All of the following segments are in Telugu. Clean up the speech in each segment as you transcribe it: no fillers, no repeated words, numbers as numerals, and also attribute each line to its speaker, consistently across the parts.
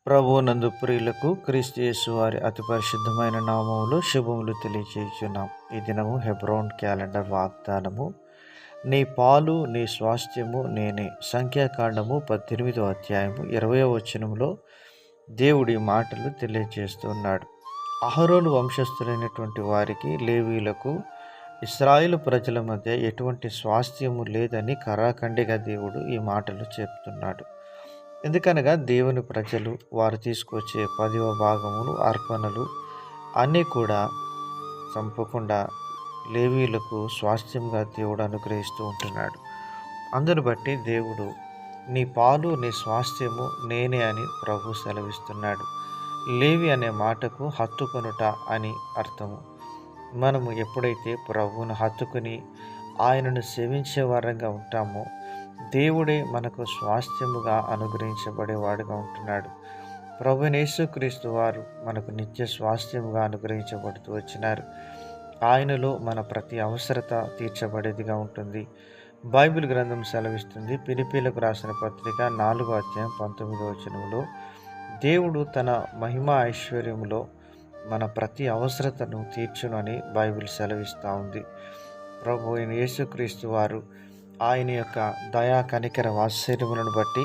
Speaker 1: ప్రభువునందు ప్రియులకు క్రీస్తు యేసు వారి అతి పరిశుద్ధమైన నామములో శుభములు తెలియజేయుచున్నాం. ఈ దినము హెబ్రోన్ క్యాలెండర్ వాగ్దానము, నీ పాలు నీ స్వాస్థ్యము నేనే. సంఖ్యాకాండము 18వ అధ్యాయము 20వ వచనంలో దేవుడి మాటలు తెలియజేస్తున్నాడు. అహరోను వంశస్థులైనటువంటి వారికి, లేవీలకు, ఇశ్రాయేలు ప్రజల మధ్య ఎటువంటి స్వాస్థ్యము లేదని కరాఖండిగా దేవుడు ఈ మాటలు చెప్తున్నాడు. ఎందుకనగా దేవుని ప్రజలు వారు తీసుకొచ్చే 10వ భాగములు, అర్పణలు అన్నీ కూడా చంపకుండా లేవీలకు స్వాస్థ్యంగా దేవుడు అనుగ్రహిస్తూ ఉంటున్నాడు. అందును బట్టి దేవుడు నీ పాలు నీ స్వాస్థ్యము నేనే అని ప్రభు సెలవిస్తున్నాడు. లేవి అనే మాటకు హత్తుకొనుట అని అర్థము. మనము ఎప్పుడైతే ప్రభువును హత్తుకుని ఆయనను సేవించే వారంగా ఉంటామో దేవుడే మనకు స్వాస్థ్యముగా అనుగ్రహించబడేవాడుగా ఉంటున్నాడు. ప్రభువైన యేసుక్రీస్తు వారు మనకు నిత్య స్వాస్థ్యముగా అనుగ్రహించబడుతూ వచ్చినారు. ఆయనలో మన ప్రతి అవసరత తీర్చబడేదిగా ఉంటుంది. బైబిల్ గ్రంథం సెలవిస్తుంది. ఫిలిప్పీలకు రాసిన పత్రిక 4వ అధ్యాయం 19వ వచనంలో దేవుడు తన మహిమ ఐశ్వర్యములో మన ప్రతి అవసరతను తీర్చును అని బైబిల్ సెలవిస్తూ ఉంది. ప్రభువైన యేసుక్రీస్తు వారు ఆయన యొక్క దయా కనికర వాత్సల్యములను బట్టి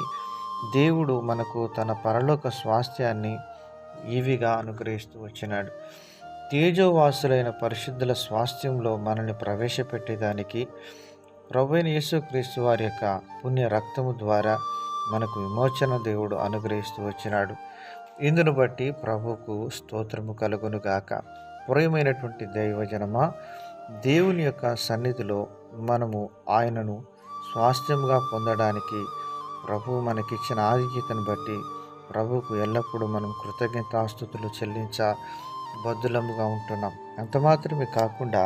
Speaker 1: దేవుడు మనకు తన పరలోక స్వాస్థ్యాన్ని ఈవిగా అనుగ్రహిస్తూ వచ్చినాడు. తేజోవాసులైన పరిశుద్ధుల స్వాస్థ్యంలో మనల్ని ప్రవేశపెట్టేదానికి ప్రభువైన యేసుక్రీస్తు వారి యొక్క పుణ్య రక్తము ద్వారా మనకు విమోచన దేవుడు అనుగ్రహిస్తూ వచ్చినాడు. ఇందును బట్టి ప్రభువుకు స్తోత్రము కలుగునుగాక. ప్రియమైనటువంటి దైవజనమా, దేవుని యొక్క సన్నిధిలో మనము ఆయనను స్వాస్థ్యంగా పొందడానికి ప్రభువు మనకిచ్చిన ఆధిక్యతను బట్టి ప్రభువుకు ఎల్లప్పుడూ మనం కృతజ్ఞతాస్తుతులు చెల్లించ బద్దులముగా ఉంటున్నాం. అంత మాత్రమే కాకుండా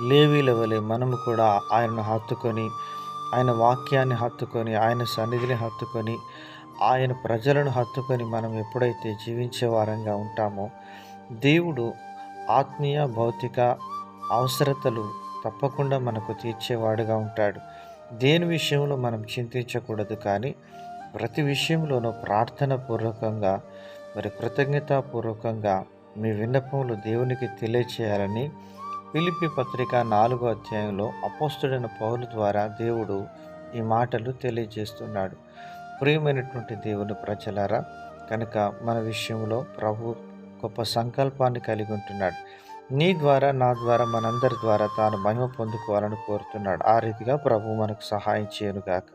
Speaker 1: లేవీల వలె మనము కూడా ఆయనను హత్తుకొని, ఆయన వాక్యాన్ని హత్తుకొని, ఆయన సన్నిధిని హత్తుకొని, ఆయన ప్రజలను హత్తుకొని మనం ఎప్పుడైతే జీవించే వారంగా ఉంటామో దేవుడు ఆత్మీయ భౌతిక అవసరతలు తప్పకుండా మనకు తీర్చేవాడుగా ఉంటాడు. దేని విషయంలో మనం చింతించకూడదు, కానీ ప్రతి విషయంలోనూ ప్రార్థన పూర్వకంగా కృతజ్ఞతాపూర్వకంగా మీ విన్నపములు దేవునికి తెలియచేయాలని ఫిలిప్పీ పత్రిక 4వ అధ్యాయంలో అపోస్తుడైన పౌలు ద్వారా దేవుడు ఈ మాటలు తెలియజేస్తున్నాడు. ప్రియమైనటువంటి దేవుని ప్రజలారా, కనుక మన విషయంలో ప్రభు గొప్ప సంకల్పాన్ని కలిగి ఉంటున్నాడు. నీ ద్వారా, నా ద్వారా, మనందరి ద్వారా తాను మహిమ పొందుకోవాలని కోరుతున్నాడు. ఆ రీతిగా ప్రభు మనకు సహాయం చేయనుగాక.